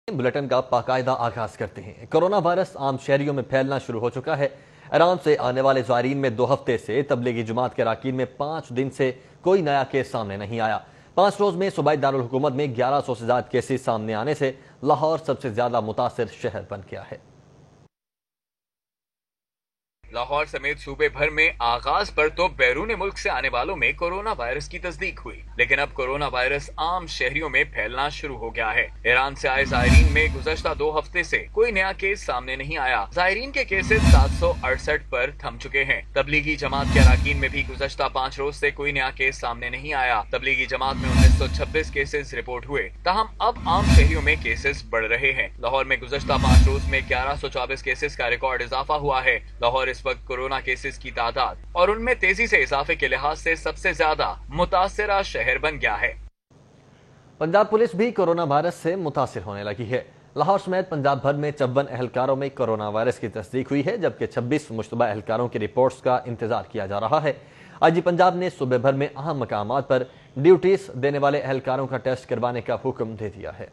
Bulletin کا باقاعدہ آغاز کرتے ہیں۔ کورونا وائرس عام شہریوں میں پھیلنا شروع ہو چکا ہے۔ ایران سے آنے والے زائرین میں 2 ہفتے سے تبلیغی جماعت کے اراکین میں 5 دن سے کوئی نیا کیس سامنے نہیں آیا۔ 5 روز میں صوبائی دارالحکومت میں 1100 سے زائد کیسز سامنے آنے سے لاہور سب سے زیادہ متاثر شہر بن گیا ہے۔ لاہور سمیت صوبے بھر میں آغاز پر تو بیرون ملک سے آنے والوں میں کورونا وائرس کی تصدیق ہوئی، لیکن اب کورونا وائرس عام شہریوں میں پھیلنا شروع ہو گیا ہے۔ ایران سے آئے زائرین میں گزشتہ 2 ہفتے سے کوئی نیا کیس سامنے نہیں آیا۔ زائرین کے کیسز 768 پر تھم چکے ہیں۔ تبلیغی جماعت کے اراکین میں بھی گزشتہ 5 روز سے کوئی نیا کیس سامنے نہیں آیا۔ تبلیغی جماعت میں 1926 کیسز رپورٹ ہوئے، تاہم اب عام شہریوں میں کیسز بڑھ رہے ہیں۔ لاہور میں گزشتہ 5 روز میں 1124 کیسز کا ریکارڈ اضافہ ہوا ہے۔ لاہور اس وقت کورونا کیسز کی تعداد اور ان میں تیزی سے اضافے کے لحاظ سے سب سے زیادہ متاثرہ شہر بن گیا ہے۔ پنجاب پولیس بھی کورونا وائرس سے متاثر ہونے لگی ہے۔ لاہور سمیت پنجاب بھر میں 54 اہلکاروں میں کورونا وائرس کی تصدیق ہوئی ہے، جبکہ 26 مشتبہ اہلکاروں کی رپورٹس کا انتظار کیا جا رہا ہے۔ آئی جی پنجاب نے صوبے بھر میں اہم مقامات پر ڈیوٹیز دینے والے اہلکاروں کا ٹیسٹ کروانے کا حکم دے دیا ہے۔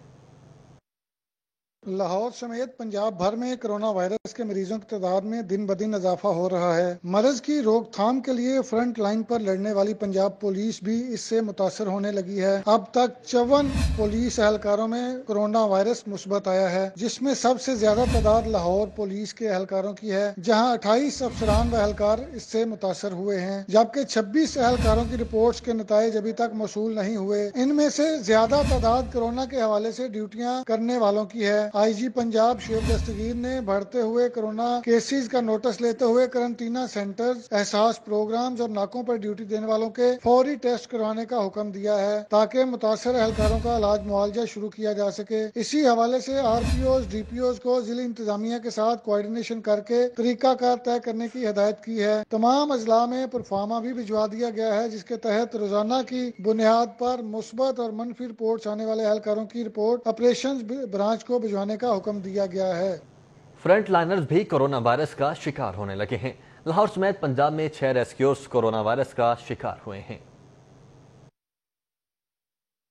لاہور سمیت پنجاب بھر میں کرونا وائرس کے مریضوں کی تعداد میں دن بدن اضافہ ہو رہا ہے۔ مرض کی روک تھام کے لیے فرنٹ لائن پر لڑنے والی پنجاب پولیس بھی اس سے متاثر ہونے لگی ہے۔ اب تک 54 پولیس اہلکاروں میں کرونا وائرس مثبت آیا ہے، جس میں سب سے زیادہ تعداد لاہور پولیس کے اہلکاروں کی ہے، جہاں 28 افسران و اہلکار اس سے متاثر ہوئے ہیں، جبکہ 26 اہلکاروں کی رپورٹس کے نتائج ابھی تک موصول نہیں ہوئے۔ ان میں سے زیادہ تعداد کرونا کے حوالے سے ڈیوٹیاں کرنے والوں کی ہے۔ آئی جی پنجاب شعیب دستگیر نے بڑھتے ہوئے کرونا کیسز کا نوٹس لیتے ہوئے قرنطینہ سینٹرز، احساس پروگرامز اور ناکوں پر ڈیوٹی دینے والوں کے فوری ٹیسٹ کروانے کا حکم دیا ہے، تاکہ متاثر اہلکاروں کا علاج معالجہ شروع کیا جا سکے۔ اسی حوالے سے R P Os, D P Os کو ضلع انتظامیہ کے ساتھ کوآرڈینیشن کر کے طریقہ کار طے کرنے کی ہدایت کی ہے۔ تمام اضلاع میں پرفارما بھی بھجوا دیا گیا ہے، جس کے تحت روزانہ کی بنیاد پر مثبت اور منفی رپورٹس آنے والے اہلکاروں کی رپورٹ آپریشنز برانچ کو بھجوانے کا حکم دیا گیا ہے۔ فرنٹ لائنرز بھی کورونا وائرس کا شکار ہونے لگے ہیں۔ لاہور سمیت پنجاب میں 6 ریسکیورز کورونا وائرس کا شکار ہوئے ہیں۔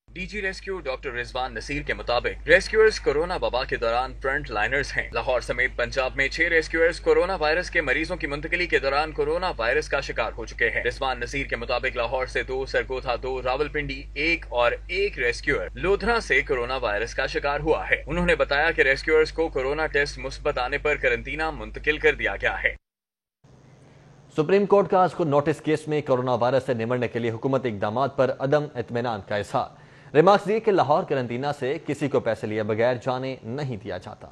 ڈی جی ریسکیو ڈاکٹر رضوان نصیر کے مطابق ریسکیورز کورونا وبا کے دوران فرنٹ لائنرز ہیں۔ لاہور سمیت پنجاب میں 6 ریسکیورز کورونا وائرس کے مریضوں کی منتقلی کے دوران کورونا وائرس کا شکار ہو چکے ہیں۔ رضوان نصیر کے مطابق لاہور سے 2، سرگودا 2، راولپنڈی 1 اور 1 ریسکیور لودھنا سے کورونا وائرس کا شکار ہوا ہے۔ انہوں نے بتایا کہ ریسکیورز کو کورونا ٹیسٹ مثبت آنے پر قرنطینہ منتقل کر دیا گیا ہے۔ سپریم کورٹ کا آج کو نوٹس کیس میں کورونا وائرس سے نمٹنے کے لیے حکومت اقدامات پر عدم اطمینان کا اظہار۔ ریمارکس دیے کہ لاہور قرنطینہ سے کسی کو پیسے لیے بغیر جانے نہیں دیا جاتا۔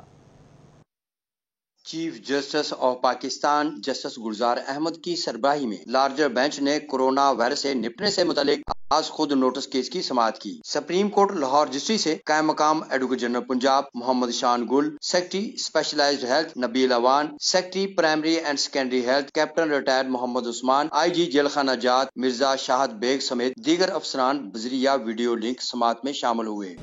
Chief justice of Pakistan justice Gulzar Ahmed کی سربراہی میں لارجر بینچ نے کورونا وائرس سے نپٹنے سے متعلق آج خود نوٹس کیس کی سماعت کی۔ سپریم کورٹ لاہور رجسٹری سے قائم مقام advocate general Punjab Muhammad Shan Gul, secretary specialized health Nabil Awan, secretary primary and secondary health captain retired Muhammad Usman, I G jail خانہ جات مرزا شاہد بیگ سمیت دیگر افسران بذریعہ ویڈیو لنک سماعت میں شامل ہوئے۔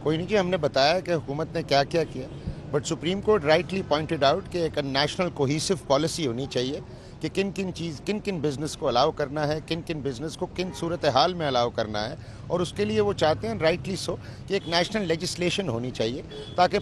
کوئی نہیں جی، ہم نے بتایا کہ حکومت نے کیا کیا but supreme court rightly pointed out کہ ایک نیشنل کوہیسو پالیسی ہونی چاہیے کہ کن بزنس کو الاؤ کرنا ہے، کن بزنس کو کن صورتحال میں الاؤ کرنا ہے، اور اس کے لیے وہ چاہتے ہیں رائٹلی سو کہ ایک نیشنل لیجسلیشن ہونی چاہیے تاکہ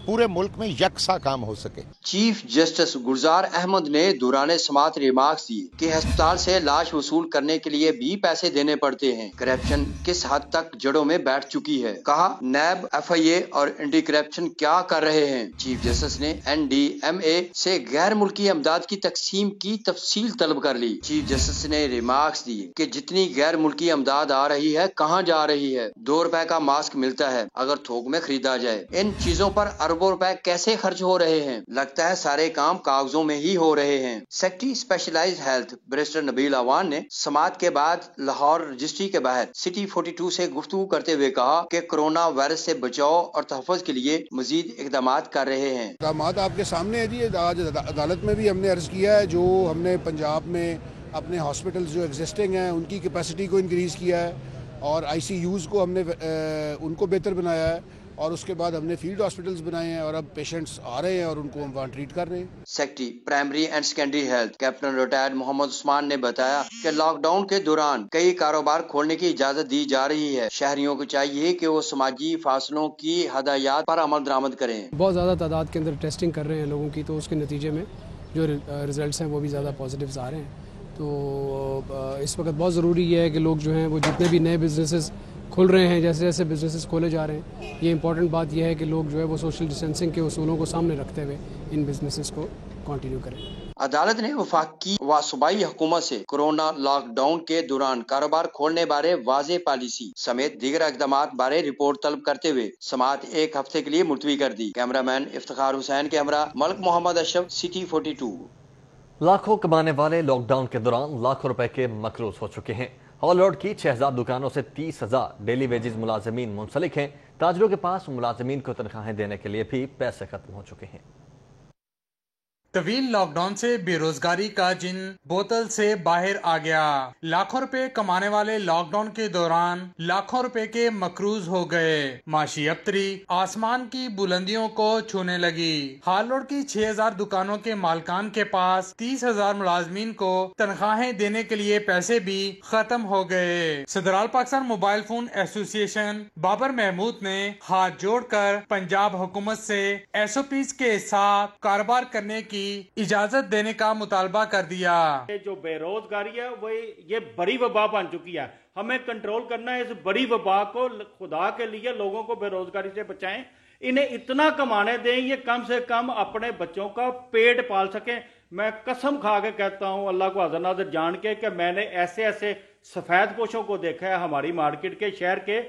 پورے ملک میں یکساں کام ہو سکے۔ چیف جسٹس گلزار احمد نے دوران سماعت ریمارکس دیے کہ ہسپتال سے لاش وصول کرنے کے لیے بھی پیسے دینے پڑتے ہیں۔ کرپشن کس حد تک جڑوں میں بیٹھ چکی ہے، کہا نیب، ایف آئی اے اور اینٹی کرپشن کیا کر رہے ہیں۔ چیف جسٹس نے این ڈی ایم اے سے غیر ملکی امداد کی تقسیم کی تفصیل طلب کر لی۔ چیف جسٹس نے ریمارکس دیے کہ جتنی غیر ملکی امداد آ رہی ہے کہاں جا رہی ہے؟ 2 روپے کا ماسک ملتا ہے اگر تھوک میں خریدا جائے، ان چیزوں پر اربوں روپے کیسے خرچ ہو رہے ہیں؟ لگتا ہے سارے کام کاغذوں میں ہی ہو رہے ہیں۔ سیکرٹری اسپیشلائزڈ ہیلتھ بیرسٹر نبیل اوان نے سماعت کے بعد لاہور رجسٹری کے باہر سٹی 42 سے گفتگو کرتے ہوئے کہا کہ کورونا وائرس سے بچاؤ اور تحفظ کے لیے مزید اقدامات کر رہے ہیں۔ اقدامات آپ کے سامنے ہے جی، آج عدالت میں بھی ہم نے عرض کیا ہے، جو ہم نے پنجاب میں اپنے ہاسپٹلز جو ایگزسٹنگ ہیں ان کی کیپیسٹی کو انکریز کیا ہے، اور آئی سی یوز کو ہم نے ان کو بہتر بنایا ہے، اور اس کے بعد ہم نے فیلڈ ہاسپٹلز بنائے ہیں اور اب پیشنٹس آ رہے ہیں اور ان کو ہم وہاں ٹریٹ کر رہے ہیں. Secretary primary and secondary health captain retired Muhammad Usman نے بتایا کہ لاک ڈاؤن کے دوران کئی کاروبار کھولنے کی اجازت دی جا رہی ہے. شہریوں کو چاہیے کہ وہ سماجی فاصلوں کی ہدایات پر عمل درآمد کریں. بہت زیادہ تعداد کے اندر ٹیسٹنگ کر رہے ہیں لوگوں کی، تو اس کے نتیجے میں جو ریزلٹس ہیں وہ بھی زیادہ پازیٹیوز آ رہے ہیں. تو اس وقت بہت ضروری یہ ہے کہ لوگ جو ہیں وہ جتنے بھی نئے بزنسز کھل رہے ہیں، جیسے جیسے بزنسز کھولے جا رہے ہیں، یہ امپورٹنٹ بات یہ ہے کہ لوگ جو ہے وہ سوشل ڈسٹینسنگ کے اصولوں کو سامنے رکھتے ہوئے ان بزنسز کو کنٹینیو کریں. عدالت نے وفاقی و صوبائی حکومت سے کورونا لاک ڈاؤن کے دوران کاروبار کھولنے بارے واضح پالیسی سمیت دیگر اقدامات بارے رپورٹ طلب کرتے ہوئے سماعت ایک ہفتے کے لیے ملتوی کر دی. کیمرہ مین افتخار حسین کے ہمراہ ملک محمد اشرف، سٹی 42. لاکھوں کمانے والے لاک ڈاؤن کے دوران لاکھوں روپے کے مقروض ہو چکے ہیں. ہال روڈ کی 6000 دکانوں سے 30,000 ڈیلی ویجز ملازمین منسلک ہیں. تاجروں کے پاس ملازمین کو تنخواہیں دینے کے لیے بھی پیسے ختم ہو چکے ہیں. طویل لاک ڈاؤن سے بے روزگاری کا جن بوتل سے باہر آ گیا. لاکھوں روپے کمانے والے لاک ڈاؤن کے دوران لاکھوں روپے کے مقروض ہو گئے. معاشی ابتری آسمان کی بلندیوں کو چھونے لگی. ہال روڈ کی 6000 دکانوں کے مالکان کے پاس 30,000 ملازمین کو تنخواہیں دینے کے لیے پیسے بھی ختم ہو گئے. صدرال پاکستان موبائل فون ایسوسی ایشن بابر محمود نے ہاتھ جوڑ کر پنجاب حکومت سے SOPs کے ساتھ کاروبار کرنے کی اجازت دینے کا مطالبہ کر دیا. جو بے روزگاری ہے وہ یہ بڑی وبا بن چکی ہے. ہمیں کنٹرول کرنا ہے اس بڑی وبا کو. خدا کے لیے لوگوں کو بے روزگاری سے بچائیں. انہیں اتنا کمانے دیں یہ کم سے کم اپنے بچوں کا پیٹ پال سکیں. میں قسم کھا کے کہتا ہوں اللہ کو حاضر ناظر جان کے کہ میں نے ایسے ایسے سفید پوشوں کو دیکھا ہے ہماری مارکیٹ کے شہر کے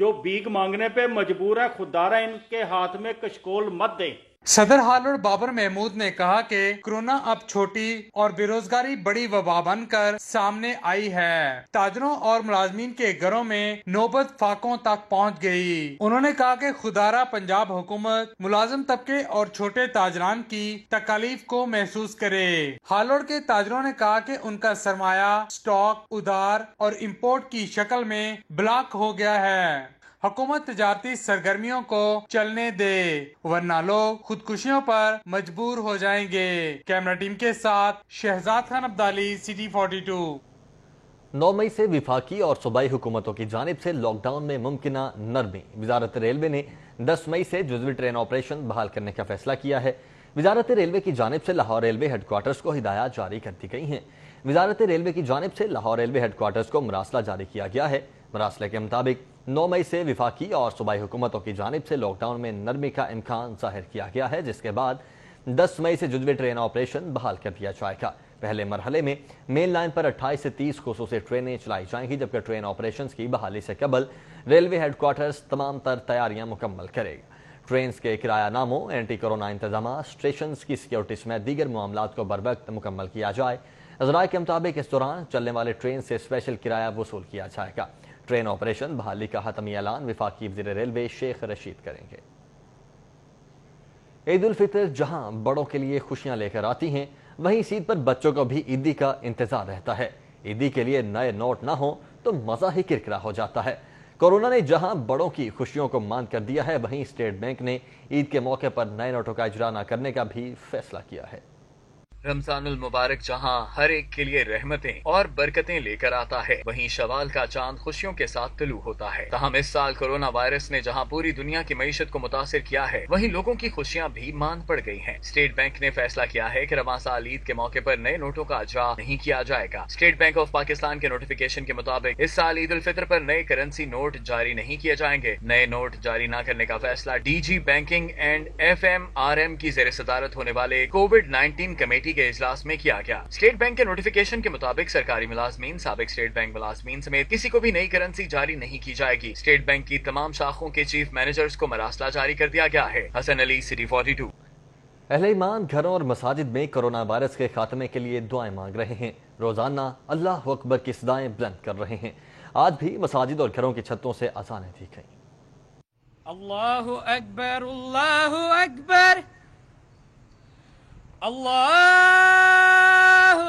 جو بھیک مانگنے پہ مجبور ہے. خدارہ ان کے ہاتھ میں کشکول مت دیں. صدر ہال روڈ بابر محمود نے کہا کہ کورونا اب چھوٹی اور بے روزگاری بڑی وبا بن کر سامنے آئی ہے. تاجروں اور ملازمین کے گھروں میں نوبت فاقوں تک پہنچ گئی. انہوں نے کہا کہ خدارہ پنجاب حکومت ملازم طبقے اور چھوٹے تاجران کی تکالیف کو محسوس کرے. ہال روڈ کے تاجروں نے کہا کہ ان کا سرمایہ سٹاک ادھار اور امپورٹ کی شکل میں بلاک ہو گیا ہے. حکومت تجارتی سرگرمیوں کو چلنے دے ورنہ لوگ خودکشیوں پر مجبور ہو جائیں گے. کیمرہ ٹیم کے ساتھ شہزاد خان عبدالی، سٹی 42. 9 مئی سے وفاقی اور صوبائی حکومتوں کی جانب سے لاک ڈاؤن میں ممکنہ نرمی. وزارت ریلوے نے 10 مئی سے جزوی ٹرین آپریشن بحال کرنے کا فیصلہ کیا ہے. وزارت ریلوے کی جانب سے لاہور ریلوے ہیڈ کوارٹرز کو ہدایات جاری کر دی گئی ہیں. وزارت ریلوے کی جانب سے لاہور ریلوے ہیڈ کوارٹرز کو مراسلہ جاری کیا گیا ہے. مراسلے کے مطابق 9 مئی سے وفاقی اور صوبائی حکومتوں کی جانب سے لاک ڈاؤن میں نرمی کا امکان ظاہر کیا گیا ہے، جس کے بعد 10 مئی سے جزوی ٹرین آپریشن بحال کر دیا جائے گا. پہلے مرحلے میں مین لائن پر 28 سے 30 خصوصی ٹرینیں چلائی جائیں گی، جبکہ ٹرین آپریشنز کی بحالی سے قبل ریلوے ہیڈ کوارٹرز تمام تر تیاریاں مکمل کرے گا. ٹرینز کے کرایہ ناموں، اینٹی کورونا انتظامات، اسٹیشنز کی سیکیورٹی سمیت دیگر معاملات کو بروقت مکمل کیا جائے. ذرائع کے مطابق اس دوران چلنے والے ٹرین سے اسپیشل کرایہ وصول کیا جائے گا. ٹرین آپریشن بحالی کا حتمی اعلان وفاقی وزیر ریلوے شیخ رشید کریں گے. عید الفطر جہاں بڑوں کے لیے خوشیاں لے کر آتی ہیں، وہیں اس عید پر بچوں کو بھی عیدی کا انتظار رہتا ہے. عیدی کے لیے نئے نوٹ نہ ہوں تو مزہ ہی کرکرا ہو جاتا ہے. کورونا نے جہاں بڑوں کی خوشیوں کو ماند کر دیا ہے، وہیں اسٹیٹ بینک نے عید کے موقع پر نئے نوٹوں کا اجرا نہ کرنے کا بھی فیصلہ کیا ہے. رمضان المبارک جہاں ہر ایک کے لیے رحمتیں اور برکتیں لے کر آتا ہے، وہیں شوال کا چاند خوشیوں کے ساتھ طلوع ہوتا ہے. تاہم اس سال کورونا وائرس نے جہاں پوری دنیا کی معیشت کو متاثر کیا ہے، وہیں لوگوں کی خوشیاں بھی ماند پڑ گئی ہیں. اسٹیٹ بینک نے فیصلہ کیا ہے کہ رواں سال عید کے موقع پر نئے نوٹوں کا اجرا نہیں کیا جائے گا. اسٹیٹ بینک آف پاکستان کے نوٹیفیکیشن کے مطابق اس سال عید الفطر پر نئے کرنسی نوٹ جاری نہیں کیے جائیں گے. نئے نوٹ جاری نہ کرنے کا فیصلہ DG بینکنگ اینڈ FMRM کی زیر صدارت ہونے والے کووڈ-19 کمیٹی کے اجلاس میں کیا گیا. اسٹیٹ بینک کے نوٹیفیکیشن کے مطابق سرکاری ملازمین، سابق اسٹیٹ بینک ملازمین سمیت کسی کو بھی نئی کرنسی جاری نہیں کی جائے گی. اسٹیٹ بینک کی تمام شاخوں کے چیف مینیجرز کو مراسلہ جاری کر دیا گیا ہے. حسن علی، سٹی 42. اہل ایمان گھروں اور مساجد میں کورونا وائرس کے خاتمے کے لیے دعائیں مانگ رہے ہیں. روزانہ اللہ اکبر کی صدائیں بلند کر رہے ہیں. آج بھی مساجد اور گھروں کی چھتوں سے اذانیں دی گئیں. اللہ اکبر، اللہ اکبر، اللہ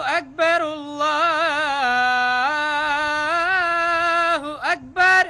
اکبر، اللہ اکبر.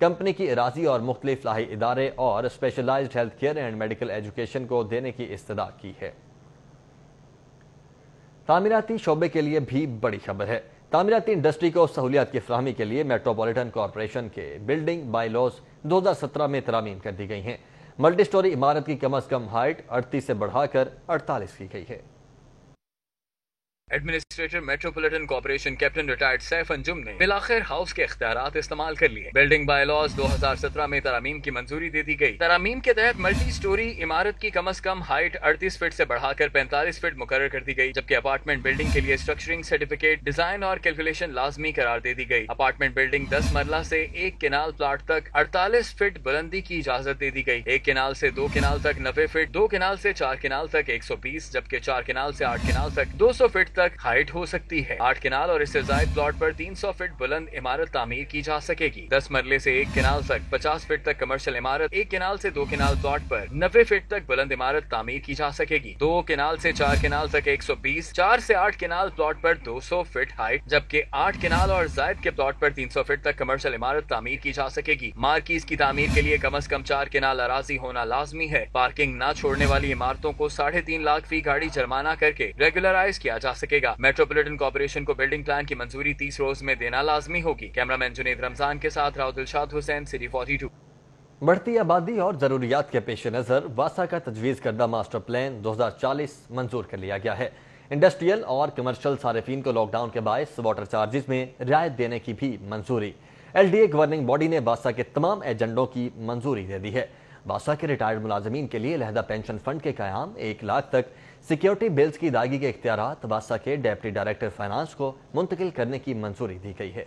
کمپنی کی اراضی اور مختلف فلاحی ادارے اور specialised health care and medical education کو دینے کی استدعا کی ہے۔ تعمیراتی شعبے کے لیے بھی بڑی خبر ہے۔ تعمیراتی انڈسٹری کو سہولیات کی فراہمی کے لیے میٹروپولیٹن کارپوریشن کے بلڈنگ بائی لاز 2017 میں ترامیم کر دی گئی ہیں۔ ملٹی سٹوری عمارت کی کم از کم ہائٹ 38 سے بڑھا کر 48 کی گئی ہے۔ Administrator metropolitan corporation captain retired Saif Anjum نے بالآخر ہاؤس کے اختیارات استعمال کر لیے۔ بلڈنگ بائی لاز 2017 میں ترامیم کی منظوری دے دی گئی۔ ترامیم کے تحت ملٹی سٹوری عمارت کی کم از کم ہائٹ 38 فٹ سے بڑھا کر 45 فٹ مقرر کر دی گئی، جبکہ اپارٹمنٹ بلڈنگ کے لیے اسٹرکچرنگ سرٹیفکیٹ، ڈیزائن اور کیلکولیشن لازمی قرار دے دی گئی۔ اپارٹمنٹ بلڈنگ 10 مرلہ سے 1 کینال پلاٹ تک 48 فٹ بلندی کی اجازت دے دی گئی۔ 1 کینال سے 2 کینال تک 90 فٹ، 2 کینال سے 4 کینال تک 120، جبکہ 4 کینال سے 8 کینال تک 200 فٹ تک ہائٹ ہو سکتی ہے۔ 8 کینال اور اس سے زائد پلاٹ پر 300 فٹ بلند عمارت تعمیر کی جا سکے گی۔ 10 مرلے سے 1 کینال تک 50 فٹ تک کمرشل عمارت، 1 کینال سے 2 کینال پلاٹ پر 90 فٹ تک بلند عمارت تعمیر کی جا سکے گی۔ 2 کینال سے 4 کینال تک 120، 4 سے 8 کینال پلاٹ پر 200 فٹ ہائٹ، جبکہ 8 کینال اور زائد کے پلاٹ پر 300 فٹ تک کمرشل عمارت تعمیر کی جا سکے گی۔ مارکیز کی تعمیر کے لیے کم از کم 4 کینال اراضی ہونا لازمی ہے۔ پارکنگ نہ چھوڑنے والی عمارتوں کو 3.5 لاکھ فی گاڑی جرمانہ کر کے ریگولرائز کیا جا سکے گا۔ میٹروپولیٹن کارپوریشن کو بلڈنگ پلان کی منظوری 30 روز میں دینا لازمی ہوگی۔ کیمرامین جنید رمضان کے ساتھ راؤ دلشاد حسین، سٹی 42۔ بڑھتی آبادی اور ضروریات کے پیش نظر واسا کا تجویز کردہ ماسٹر پلان 2040 منظور کر لیا گیا ہے۔ انڈسٹریل اور کمرشل صارفین کو لاک ڈاؤن کے باعث واٹر چارجز میں رعایت دینے کی بھی منظوری۔ L D A governing body نے واسا کے تمام ایجنڈوں کی منظوری دے دی ہے۔ واسا کے ریٹائرڈ ملازمین کے لیے علیحدہ پینشن فنڈ کے قیام، 1 لاکھ تک سیکیورٹی بلز کی ادائیگی کے اختیارات واسا کے ڈیپٹی ڈائریکٹر فائنانس کو منتقل کرنے کی منظوری دی گئی ہے۔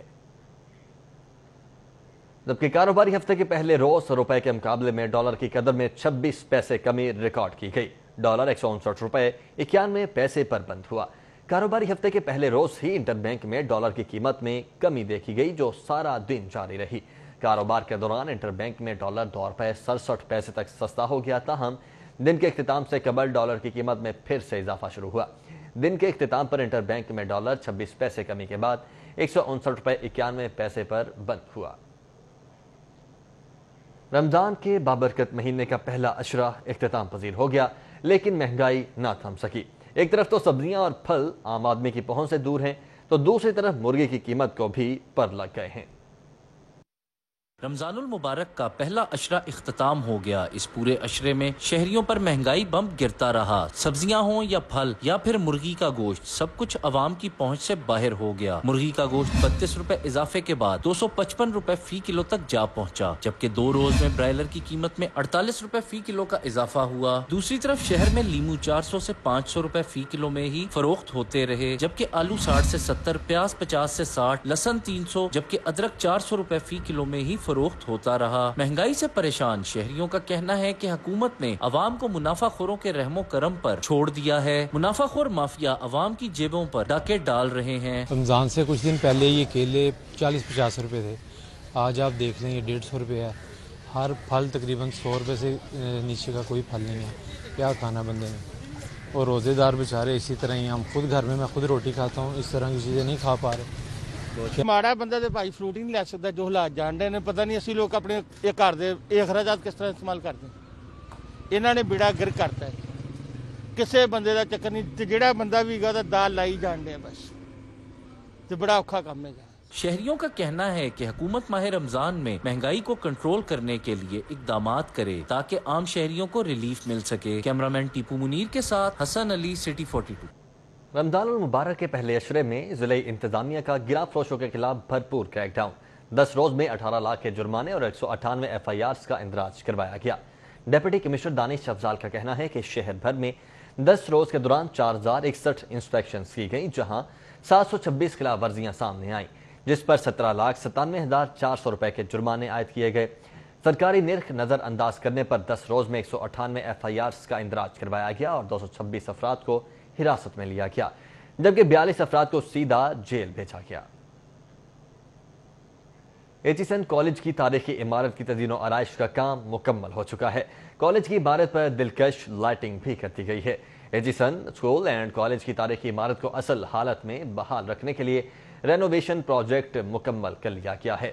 جبکہ کاروباری ہفتے کے پہلے روز روپے کے مقابلے میں ڈالر کی قدر میں 26 پیسے کمی ریکارڈ کی گئی۔ ڈالر 159 روپے 91 پیسے پر بند ہوا۔ کاروباری ہفتے کے پہلے روز ہی انٹر بینک میں ڈالر کی قیمت میں کمی دیکھی گئی، جو سارا دن جاری رہی۔ کاروبار کے دوران انٹر بینک میں ڈالر 2 روپے 67 پیسے تک سستا ہو گیا، تاہم دن کے اختتام سے قبل ڈالر کی قیمت میں پھر سے اضافہ شروع ہوا۔ دن کے اختتام پر انٹر بینک میں ڈالر 26 پیسے کمی کے بعد 159 روپے 91 پیسے پر بند ہوا۔ رمضان کے بابرکت مہینے کا پہلا عشرہ اختتام پذیر ہو گیا، لیکن مہنگائی نہ تھم سکی۔ ایک طرف تو سبزیاں اور پھل عام آدمی کی پہنچ سے دور ہیں، تو دوسری طرف مرغی کی قیمت کو بھی پر لگ گئے ہیں۔ رمضان المبارک کا پہلا عشرہ اختتام ہو گیا۔ اس پورے عشرے میں شہریوں پر مہنگائی بم گرتا رہا۔ سبزیاں ہوں یا پھل یا پھر مرغی کا گوشت، سب کچھ عوام کی پہنچ سے باہر ہو گیا۔ مرغی کا گوشت 32 روپے اضافے کے بعد 255 روپے فی کلو تک جا پہنچا، جبکہ 2 روز میں برائلر کی قیمت میں 48 روپے فی کلو کا اضافہ ہوا۔ دوسری طرف شہر میں لیمو 400 سے 500 روپے فی کلو میں ہی فروخت ہوتے رہے، جبکہ آلو 60 سے 70، پیاز 50 سے 60، لہسن 300، جبکہ ادرک 400 روپے فی کلو میں ہی فروخت ہوتا رہا۔ مہنگائی سے پریشان شہریوں کا کہنا ہے کہ حکومت نے عوام کو منافع خوروں کے رحم و کرم پر چھوڑ دیا ہے۔ منافع خور مافیا عوام کی جیبوں پر ڈاکے ڈال رہے ہیں۔ رمضان سے کچھ دن پہلے یہ کیلے 40-50 روپے تھے، آج آپ دیکھ لیں یہ 150 روپے ہے۔ ہر پھل تقریباً 100 روپے سے نیچے کا کوئی پھل نہیں ہے۔ کیا کھانا بندے نے، اور روزے دار بیچارے اسی طرح ہی۔ ہم خود گھر میں خود روٹی کھاتا ہوں، اس طرح کی چیزیں نہیں کھا پا رہے۔ ماڑا بندہ تو بھائی فروٹ ہی نہیں لے سکتا، جو حالات جان رہے ہیں۔ پتہ نہیں اسی لوگ اپنے گھر کے اخراجات کس طرح استعمال کرتے ہیں۔ انہوں نے بیڑا گرک کرتا ہے، کسے بندے کا چکر نہیں۔ جہاں بندہ بھی گا دال لائی جان رہے بس، تو بڑا اوکھا کام ہے۔ شہریوں کا کہنا ہے کہ حکومت ماہ رمضان میں مہنگائی کو کنٹرول کرنے کے لیے اقدامات کرے تاکہ عام شہریوں کو ریلیف مل سکے۔ کیمرامین ٹیپو منیر کے ساتھ حسن علی، سٹی 42۔ رمضان المبارک کے پہلے عشرے میں ضلعی انتظامیہ کا گرا فروشوں کے خلاف بھرپور کریک ڈاؤن۔ 10 روز میں 18 لاکھ کے جرمانے اور 198 FIRs کا اندراج کروایا گیا۔ ڈپٹی کمشنر دانش افضال کا کہنا ہے کہ شہر بھر میں 10 روز کے دوران 4061 انسپیکشنز کی گئیں، جہاں 726 خلاف ورزیاں سامنے آئیں، جس پر 17,97,400 روپے کے جرمانے عائد کیے گئے۔ سرکاری نرخ نظر انداز کرنے پر 10 روز میں 198 FIRs کا اندراج کروایا گیا اور 226 افراد کو حراست میں لیا گیا، جبکہ 42 افراد کو سیدھا جیل بھیجا گیا۔ ایچیسن کالج کی تاریخی عمارت کی تزئین و آرائش کا کام مکمل ہو چکا ہے۔ کالج کی عمارت پر دلکش لائٹنگ بھی کر دی گئی ہے۔ ایچیسن اسکول اینڈ کالج کی تاریخی عمارت کو اصل حالت میں بحال رکھنے کے لیے رینوویشن پروجیکٹ مکمل کر لیا گیا ہے۔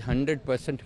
100%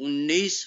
19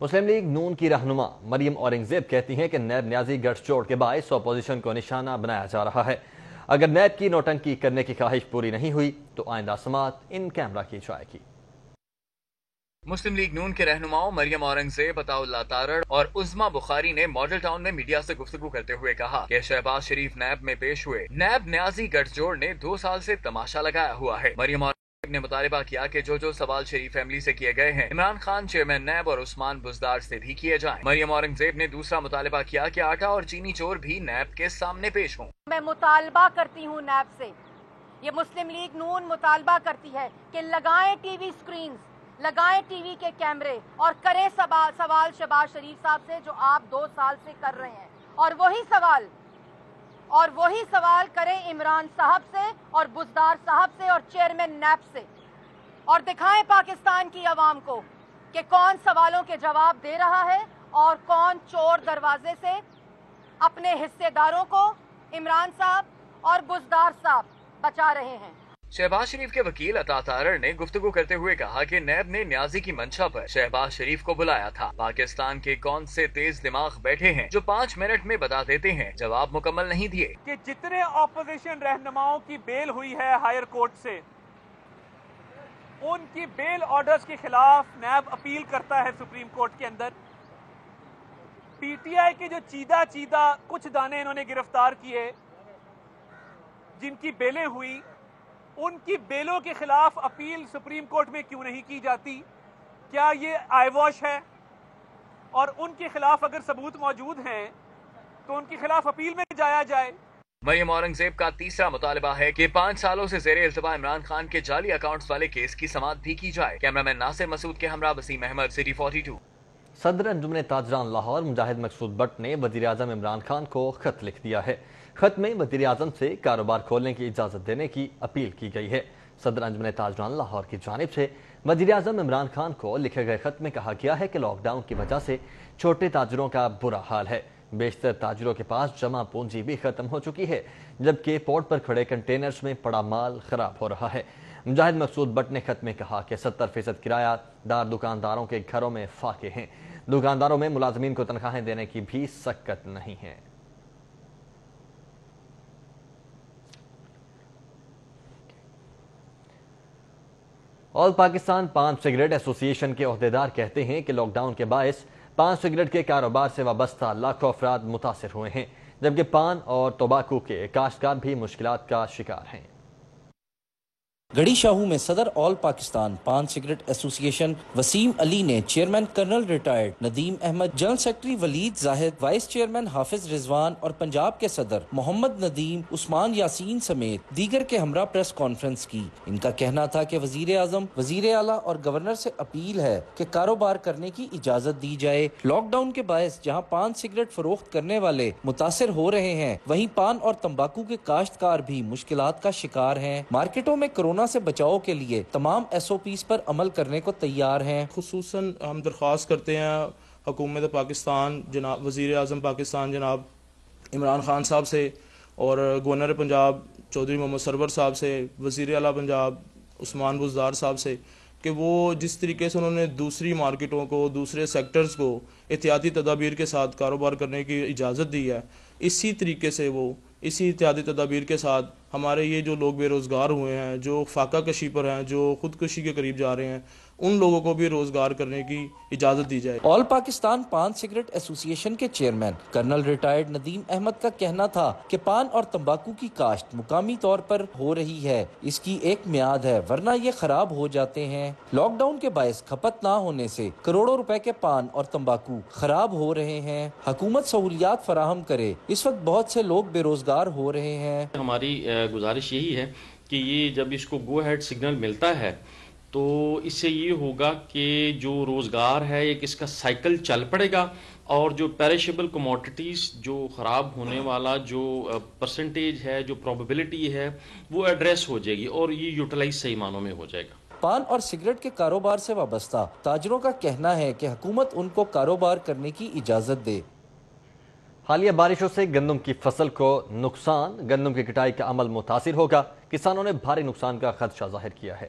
مسلم لیگ نون کی رہنما مریم اورنگزیب کہتی ہیں کہ نیب نیازی گٹھ چوڑ کے باعث اپوزیشن کو نشانہ بنایا جا رہا ہے۔ اگر نیب کی نوٹنکی کرنے کی خواہش پوری نہیں ہوئی تو آئندہ سماعت ان کیمرہ کی جائے گی۔ مسلم لیگ نون کے رہنماؤں مریم اورنگزیب، عطا اللہ تارڑ اور عظما بخاری نے ماڈل ٹاؤن میں میڈیا سے گفتگو کرتے ہوئے کہا کہ شہباز شریف نیب میں پیش ہوئے۔ نیب نیازی گٹھ جوڑ نے 2 سال سے تماشا لگایا ہوا ہے۔ مریم اورنگزیب نے مطالبہ کیا کہ جو سوال شریف فیملی سے کیے گئے ہیں عمران خان چیئرمین نیب اور عثمان بزدار سے بھی کیے جائیں۔ مریم اورنگزیب نے دوسرا مطالبہ کیا کہ آٹا اور چینی چور بھی نیب کے سامنے پیش ہوں۔ میں مطالبہ کرتی ہوں نیب سے، یہ مسلم لیگ نون مطالبہ کرتی ہے کہ لگائیں ٹی وی سکرینز، لگائیں ٹی وی کے کیمرے اور کریں سوال شہباز شریف صاحب سے جو آپ 2 سال سے کر رہے ہیں، اور وہی سوال کریں عمران صاحب سے اور بزدار صاحب سے اور چیئرمین نیب سے، اور دکھائیں پاکستان کی عوام کو کہ کون سوالوں کے جواب دے رہا ہے اور کون چور دروازے سے اپنے حصے داروں کو عمران صاحب اور بزدار صاحب بچا رہے ہیں۔ شہباز شریف کے وکیل عطا تارڑ نے گفتگو کرتے ہوئے کہا کہ نیب نے نیازی کی منشا پر شہباز شریف کو بلایا تھا۔ پاکستان کے کون سے تیز دماغ بیٹھے ہیں جو 5 منٹ میں بتا دیتے ہیں، جواب مکمل نہیں دیے۔ کہ جتنے اپوزیشن رہنماؤں کی بیل ہوئی ہے ہائر کورٹ سے، ان کی بیل آرڈرز کے خلاف نیب اپیل کرتا ہے سپریم کورٹ کے اندر۔ پی ٹی آئی کے جو چیدہ کچھ دانے انہوں نے گرفتار کیے، جن کی بیلیں ہوئی، ان کی بیلوں کے خلاف اپیل سپریم کورٹ میں کیوں نہیں کی جاتی؟ کیا یہ آئی واش ہے؟ اور ان کے خلاف اگر ثبوت موجود ہیں تو ان کے خلاف اپیل میں جایا جائے۔ مریم اورنگزیب کا تیسرا مطالبہ ہے کہ 5 سالوں سے زیر التوا عمران خان کے جعلی اکاؤنٹس والے کیس کی سماعت بھی کی جائے۔ کیمرامین ناصر مسعود کے ہمراہ وسیم احمد، سٹی 42۔ صدر انجمن تاجران لاہور مجاہد مقصود بٹ نے وزیر اعظم عمران خان کو خط لکھ دیا ہے۔ خط میں وزیر اعظم سے کاروبار کھولنے کی اجازت دینے کی اپیل کی گئی ہے۔ صدر انجمن تاجران لاہور کی جانب سے وزیر اعظم عمران خان کو لکھے گئے خط میں کہا گیا ہے کہ لاک ڈاؤن کی وجہ سے چھوٹے تاجروں کا برا حال ہے۔ بیشتر تاجروں کے پاس جمع پونجی بھی ختم ہو چکی ہے، جبکہ پورٹ پر کھڑے کنٹینرز میں پڑا مال خراب ہو رہا ہے۔ مجاہد مقصود بٹ نے خط میں کہا کہ 70% کرایہ دار دکانداروں کے گھروں میں فاقے ہیں۔ دکانداروں میں ملازمین کو تنخواہیں دینے کی بھی سکت نہیں ہے۔ آل پاکستان پان سگریٹ ایسوسی ایشن کے عہدیدار کہتے ہیں کہ لاک ڈاؤن کے باعث پان سگریٹ کے کاروبار سے وابستہ لاکھوں افراد متاثر ہوئے ہیں، جبکہ پان اور تمباکو کے کاشتکار بھی مشکلات کا شکار ہیں۔ گڑی شاہو میں صدر آل پاکستان پان سگریٹ ایسوسی ایشن وسیم علی نے chairman colonel retired Nadeem Ahmed, general secretary Waleed Zahid, vice chairman Hafiz Rizwan اور پنجاب کے صدر محمد ندیم، عثمان یاسین سمیت دیگر کے ہمراہ پریس کانفرنس کی۔ ان کا کہنا تھا کہ وزیر اعظم، وزیر اعلیٰ اور گورنر سے اپیل ہے کہ کاروبار کرنے کی اجازت دی جائے۔ لاک ڈاؤن کے باعث جہاں پان سگریٹ فروخت کرنے والے متاثر ہو رہے ہیں، وہیں پان اور تمباکو کے کاشتکار بھی مشکلات کا شکار ہیں۔ مارکیٹوں میں کورونا سے بچاؤ کے لیے تمام ایس او پیز پر عمل کرنے کو تیار ہیں۔ خصوصاً ہم درخواست کرتے ہیں حکومت پاکستان، جناب وزیر اعظم پاکستان جناب عمران خان صاحب سے، اور گورنر پنجاب چودھری محمد سرور صاحب سے، وزیر اعلیٰ پنجاب عثمان بزدار صاحب سے، کہ وہ جس طریقے سے انہوں نے دوسری مارکیٹوں کو، دوسرے سیکٹرز کو احتیاطی تدابیر کے ساتھ کاروبار کرنے کی اجازت دی ہے، اسی طریقے سے وہ اسی احتیاطی تدابیر کے ساتھ ہمارے یہ جو لوگ بے روزگار ہوئے ہیں، جو فاقہ کشی پر ہیں، جو خودکشی کے قریب جا رہے ہیں، ان لوگوں کو بھی روزگار کرنے کی اجازت دی جائے۔ آل پاکستان پان سگریٹ ایسوسی ایشن کے chairman colonel retired Nadeem Ahmed کا کہنا تھا کہ پان اور تمباکو کی کاشت مقامی طور پر ہو رہی ہے، اس کی ایک میعاد ہے، ورنہ یہ خراب ہو جاتے ہیں۔ لاک ڈاؤن کے باعث کھپت نہ ہونے سے کروڑوں روپے کے پان اور تمباکو خراب ہو رہے ہیں۔ حکومت سہولیات فراہم کرے، اس وقت بہت سے لوگ بے روزگار ہو رہے ہیں۔ ہماری گزارش یہی ہے کہ یہ جب اس کو گو ہیڈ سگنل ملتا ہے تو اس سے یہ ہوگا کہ جو روزگار ہے ایک اس کا سائیکل چل پڑے گا، اور جو پیریشیبل کموڈٹیز، جو خراب ہونے والا جو پرسنٹیج ہے، جو پروبیبلٹی ہے، وہ ایڈریس ہو جائے گی اور یہ یوٹیلائز صحیح معنوں میں ہو جائے گا۔ پان اور سگریٹ کے کاروبار سے وابستہ تاجروں کا کہنا ہے کہ حکومت ان کو کاروبار کرنے کی اجازت دے۔ حالیہ بارشوں سے گندم کی فصل کو نقصان، گندم کی کٹائی کا عمل متاثر ہوگا، کسانوں نے بھاری نقصان کا خدشہ ظاہر کیا ہے۔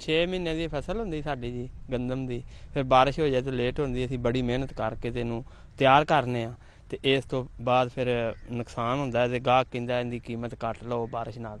6 ਮਹੀਨੇ ਦੀ ਫਸਲ ਹੁੰਦੀ ਸਾਡੀ ਜੀ ਗੰਦਮ ਦੀ, ਫਿਰ ਬਾਰਿਸ਼ ਹੋ ਜਾਏ ਤਾਂ ਲੇਟ ਹੁੰਦੀ, ਅਸੀਂ ਬੜੀ ਮਿਹਨਤ ਕਰਕੇ ਤੈਨੂੰ ਤਿਆਰ ਕਰਨੇ ਆ ਤੇ ਇਸ ਤੋਂ ਬਾਅਦ ਫਿਰ ਨੁਕਸਾਨ ਹੁੰਦਾ ਤੇ ਗਾਹਕ ਕਹਿੰਦਾ ਇਹਦੀ ਕੀਮਤ ਘੱਟ ਲਓ ਬਾਰਿਸ਼ ਨਾਲ।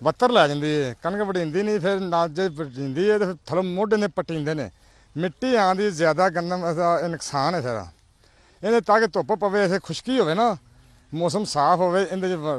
ਬੱਤਰ ਲੈ ਜਾਂਦੀ ਹੈ, ਕਣਕ ਵੜੀਂਦੀ ਨਹੀਂ, ਫਿਰ ਨਾ ਜੇ ਵੜੀਂਦੀ ਹੈ ਤੇ ਫਿਰ ਥਲੋਂ ਮੋਢੇ ਨੇ ਪਟੀਂਦੇ ਨੇ, ਮਿੱਟੀ ਆਂਦੀ ਜ਼ਿਆਦਾ ਗੰਦਮ ਦਾ ਨੁਕਸਾਨ ਹੈ ਸਾਰਾ। ਇਹਦੇ ਤਾਂ ਕਿ ਧੁੱਪ ਪਵੇ, ਇਸੇ ਖੁਸ਼ਕੀ ਹੋਵੇ ਨਾ, ਮੌਸਮ ਸਾਫ਼ ਹੋਵੇ, ਇਹਦੇ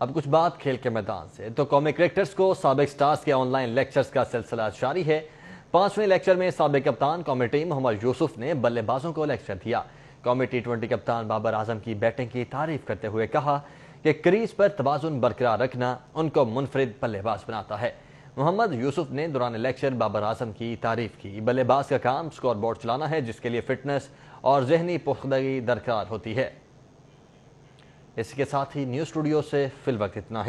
اب کچھ بات کھیل کے میدان سے تو قومی کرکٹرز کو سابق سٹارز کے آن لائن لیکچرز کا سلسلہ جاری ہے۔ 5ویں لیکچر میں سابق کپتان قومی ٹیم محمد یوسف نے بلے بازوں کو لیکچر دیا۔ قومی ٹی20 کپتان بابر اعظم کی بیٹنگ کی تعریف کرتے ہوئے کہا کہ کریز پر توازن برقرار رکھنا ان کو منفرد بلے باز بناتا ہے۔ محمد یوسف نے دوران لیکچر بابر اعظم کی تعریف کی۔ بلے باز کا کام سکور بورڈ چلانا ہے، جس کے لیے فٹنس اور ذہنی پختگی درکار ہوتی ہے۔ اس کے ساتھ ہی نیوز اسٹوڈیو سے فی الوقت اتنا ہی۔